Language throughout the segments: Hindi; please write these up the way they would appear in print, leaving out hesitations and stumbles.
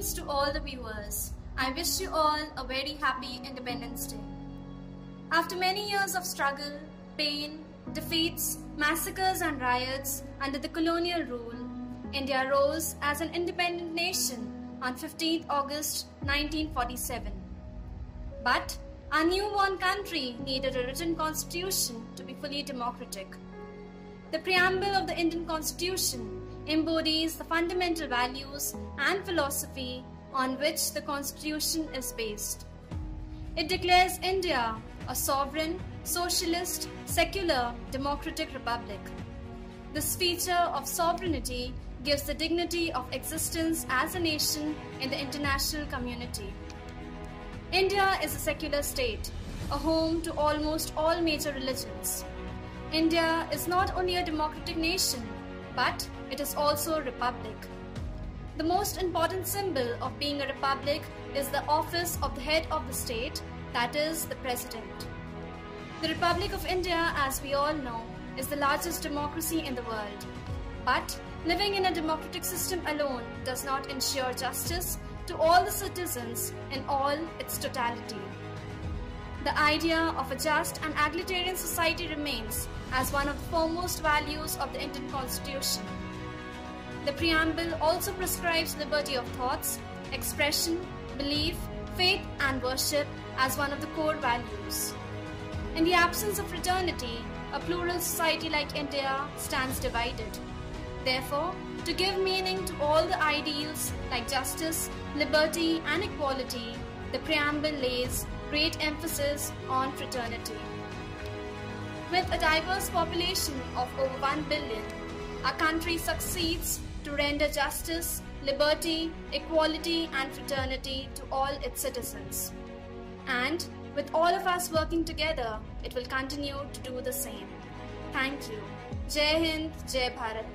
Greetings to all the viewers. I wish you all a very happy Independence Day. After many years of struggle, pain, defeats, massacres and riots under the colonial rule, India rose as an independent nation on 15th August 1947. But our newborn country needed a written constitution to be fully democratic. The preamble of the Indian Constitution embodies the fundamental values and philosophy on which the Constitution is based. It declares India a sovereign, socialist, secular, democratic republic. This feature of sovereignty gives the dignity of existence as a nation in the international community. India is a secular state, a home to almost all major religions. India is not only a democratic nation, but it is also a republic. The most important symbol of being a republic is the office of the head of the state, that is, the President. The Republic of India, as we all know, is the largest democracy in the world. But living in a democratic system alone does not ensure justice to all the citizens in all its totality. The idea of a just and egalitarian society remains as one of the foremost values of the Indian Constitution. The preamble also prescribes liberty of thoughts, expression, belief, faith and worship as one of the core values. In the absence of fraternity, a plural society like India stands divided. Therefore, to give meaning to all the ideals like justice, liberty and equality, the preamble lays great emphasis on fraternity. With a diverse population of over 1 billion, our country succeeds to render justice, liberty, equality and fraternity to all its citizens. And with all of us working together, it will continue to do the same. Thank you. Jai Hind, Jai Bharat.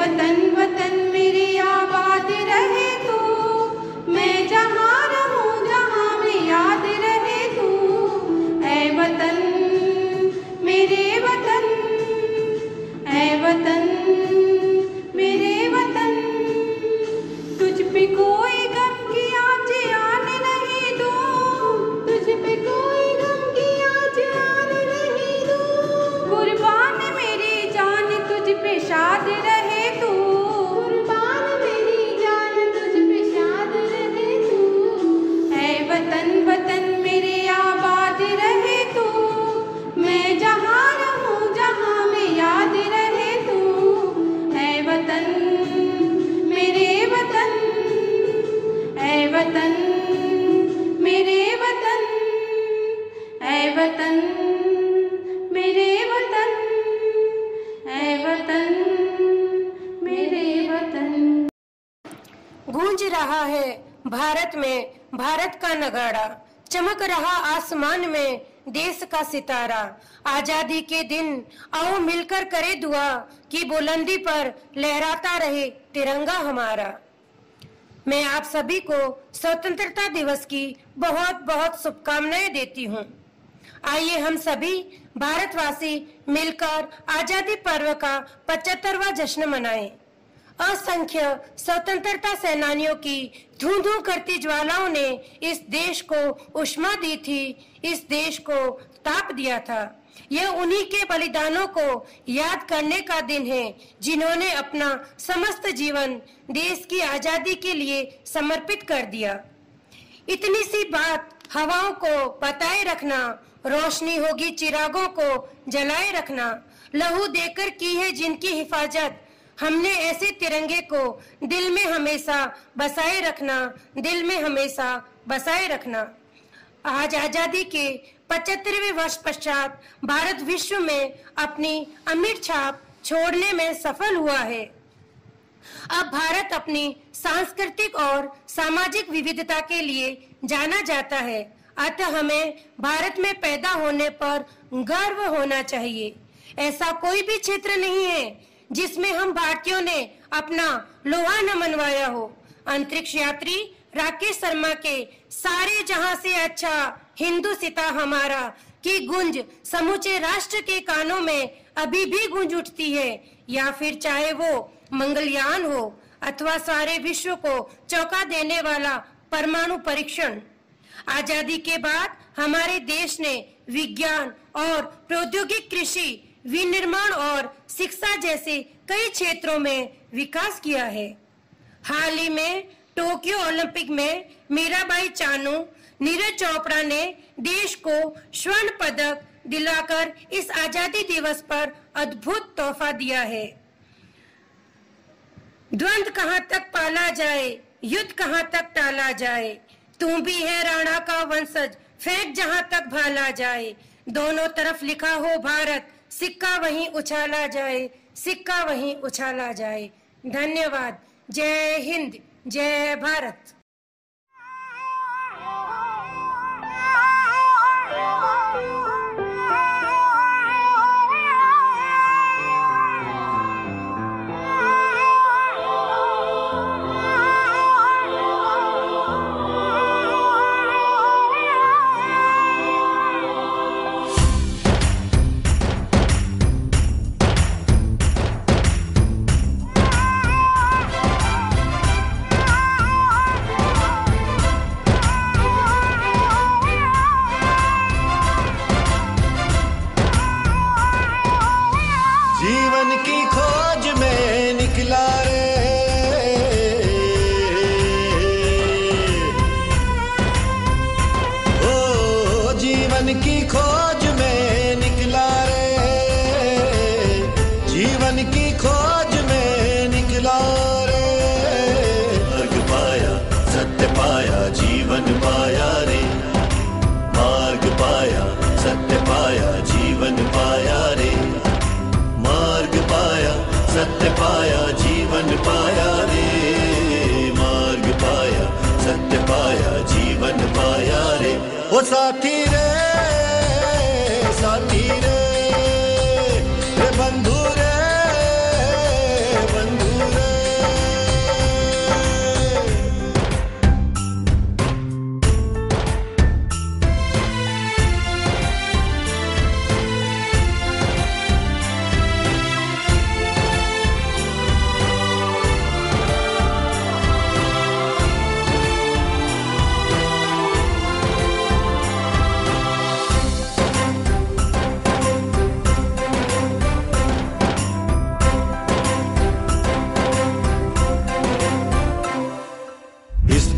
वतन वतन मेरे आबाद रहे तू, मैं जहाँ रहूँ जहाँ में याद रहे तू। ऐ वतन मेरे वतन, ऐ वतन मेरे वतन, तुझ पे कोई गम की आँच आने नहीं दूँ, तुझ पे कोई गम की आँच आने नहीं दूँ। कुर्बान मेरी जान तुझ पे शाद रहे तू, कुर्बान मेरी जान तुझ पे शाद रहे तू। ऐ वतन वतन मेरे आबाद रहे तू, मैं जहाँ रहूँ जहाँ में याद रहे तू। ऐ वतन मेरे वतन, ऐ वतन मेरे वतन, ऐ वतन मेरे वतन, ऐ वतन मेरे वतन। गूंज रहा है भारत में भारत का नगाड़ा, चमक रहा आसमान में देश का सितारा। आजादी के दिन आओ मिलकर करे दुआ कि बुलंदी पर लहराता रहे तिरंगा हमारा। मैं आप सभी को स्वतंत्रता दिवस की बहुत बहुत शुभकामनाएं देती हूँ। आइए हम सभी भारतवासी मिलकर आजादी पर्व का 75वां जश्न मनाएं। असंख्य स्वतंत्रता सेनानियों की धूं धूं करती ज्वालाओं ने इस देश को उष्मा दी थी, इस देश को ताप दिया था। यह उन्हीं के बलिदानों को याद करने का दिन है जिन्होंने अपना समस्त जीवन देश की आजादी के लिए समर्पित कर दिया। इतनी सी बात हवाओं को बताए रखना, रोशनी होगी चिरागों को जलाए रखना। लहू देकर की है जिनकी हिफाजत, हमने ऐसे तिरंगे को दिल में हमेशा बसाए रखना, दिल में हमेशा बसाए रखना। आज आजादी के 75वें वर्ष पश्चात भारत विश्व में अपनी अमिट छाप छोड़ने में सफल हुआ है। अब भारत अपनी सांस्कृतिक और सामाजिक विविधता के लिए जाना जाता है, अतः हमें भारत में पैदा होने पर गर्व होना चाहिए। ऐसा कोई भी क्षेत्र नहीं है जिसमें हम भारतीयों ने अपना लोहा न मनवाया हो। अंतरिक्ष यात्री राकेश शर्मा के सारे जहां से अच्छा हिंदू सिता हमारा की गूंज समूचे राष्ट्र के कानों में अभी भी गूंज उठती है, या फिर चाहे वो मंगलयान हो अथवा सारे विश्व को चौंका देने वाला परमाणु परीक्षण। आजादी के बाद हमारे देश ने विज्ञान और प्रौद्योगिक, कृषि, विनिर्माण और शिक्षा जैसे कई क्षेत्रों में विकास किया है। हाल ही में टोक्यो ओलंपिक में मीराबाई चानू, नीरज चोपड़ा ने देश को स्वर्ण पदक दिलाकर इस आजादी दिवस पर अद्भुत तोहफा दिया है। द्वंद्व कहां तक पाला जाए, युद्ध कहां तक टाला जाए, तू भी है राणा का वंशज, फेंक जहां तक भाला जाए। दोनों तरफ लिखा हो भारत, सिक्का वहीं उछाला जाए, सिक्का वहीं उछाला जाए। धन्यवाद। जय हिंद, जय भारत। सत्य पाया जीवन पाया रे, मार्ग पाया सत्य पाया जीवन पाया रे। ओ साथी रे, साथी रे, बंधु रे, बंधु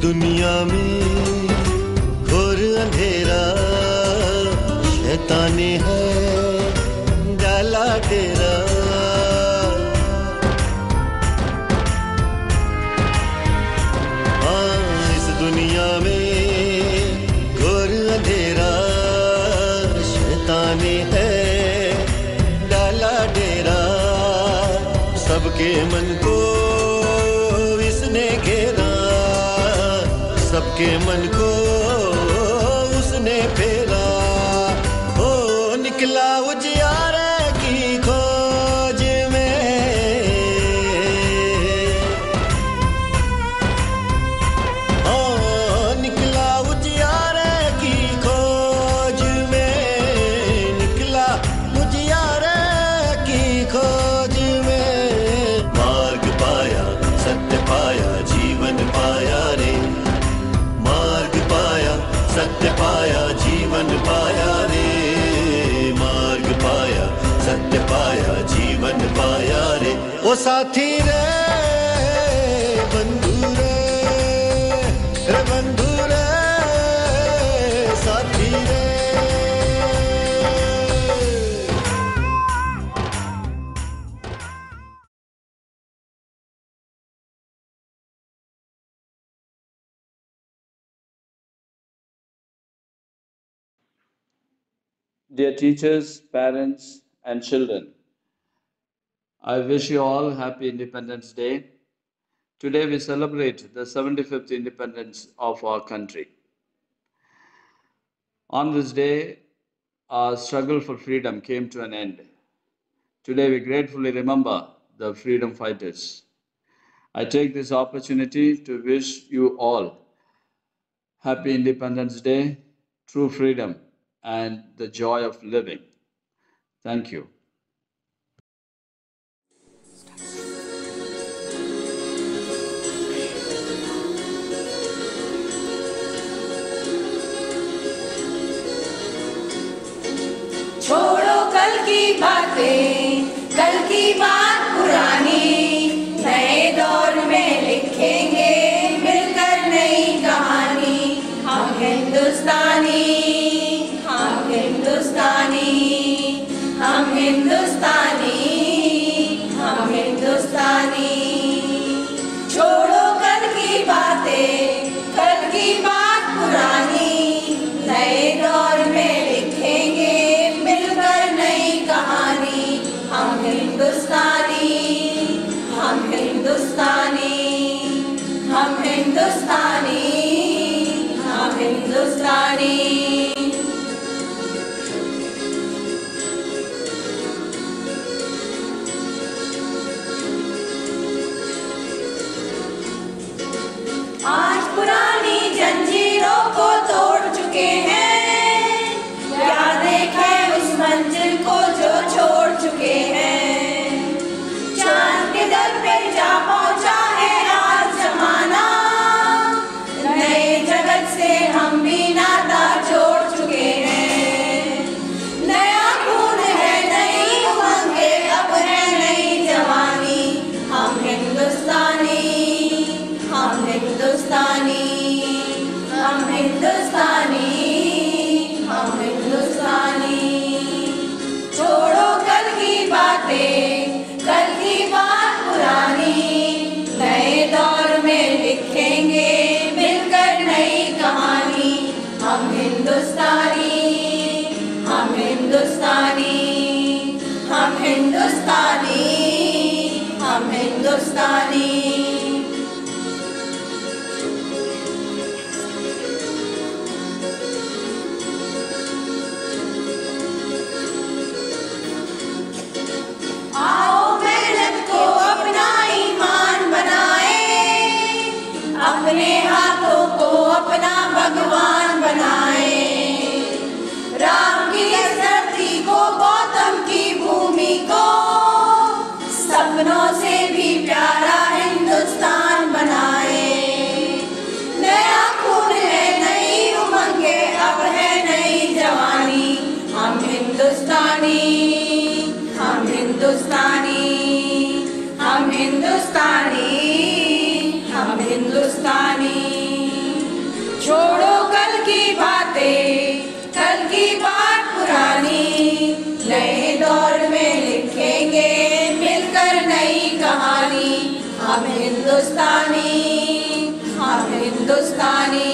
दुनिया में घोर अंधेरा शैताने है डाला डेरा। हाँ, इस दुनिया में घोर अंधेरा शैताने है डाला डेरा। सबके मन को इसने घेरा, सबके मन को उसने फेरा। ओ निकला उजियारे की खोज में, ओ निकला उजियारे की खोज में, निकला उजियारे की खोज में। मार्ग पाया सत्य पाया जीवन पाया रे, मार्ग पाया सत्य पाया जीवन पाया रे, मार्ग पाया सत्य पाया जीवन पाया रे। ओ साथी रे बंधु रे बंधु रे साथी रे। Dear teachers, parents, and children, I wish you all happy Independence Day. Today we celebrate the 75th independence of our country. On this day, our struggle for freedom came to an end. Today we gratefully remember the freedom fighters. I take this opportunity to wish you all happy Independence Day, true freedom, and the joy of living. Thank you. छोड़ो कल की बातें, कल की बात पुरानी, नए दौर में लिखेंगे मिलकर नई कहानी। हम हिंदुस्तानी, हम हिंदुस्तानी, हम हिंदुस्तानी, हम हिंदुस्तानी। छोड़ो कल की बातें, कल की बात पुरानी, नए दौर में लिखेंगे मिलकर नई कहानी। हम हिंदुस्तानी, हम हिंदुस्तानी, हम हिंदुस्तानी, हम हिंदुस्तानी। आज पुरानी जंजीरों को तोड़ चुके हैं, क्या देखे उस मंजिल को जो छोड़ चुके हैं। चांद के दर पे जा पहुंचा है आज जमाना, नए जगत से हम भी नाता जोड़ चुके हैं। नया खून है, नई उमंगें, अब है नई जवानी। हम हिंदुस्तानी, हम हिंदुस्तानी, हम हिंदुस्तानी, हम हिंदुस्तानी। छोड़ो कल की बातें, कल की बात पुरानी, नए दौर में लिखेंगे मिलकर नई कहानी। हम हिंदुस्तानी, हम हिंदुस्तानी, हम हिंदुस्तानी, हम हिंदुस्तानी। आओ मेहनत को अपना ईमान बनाए, अपने हाथों को अपना भगवान बनाए। राम की इस धरती को, गौतम की भूमि को, सपनों से भी प्यारा हिंदुस्तान बनाए। नया खून है, नई उमंगें, अब है नई जवानी। हम हिंदुस्तानी, हम हिंदुस्तानी, हम हिंदुस्तानी, हम हिंदुस्तानी। हम हिंदुस्तानी, हम हिंदुस्तानी,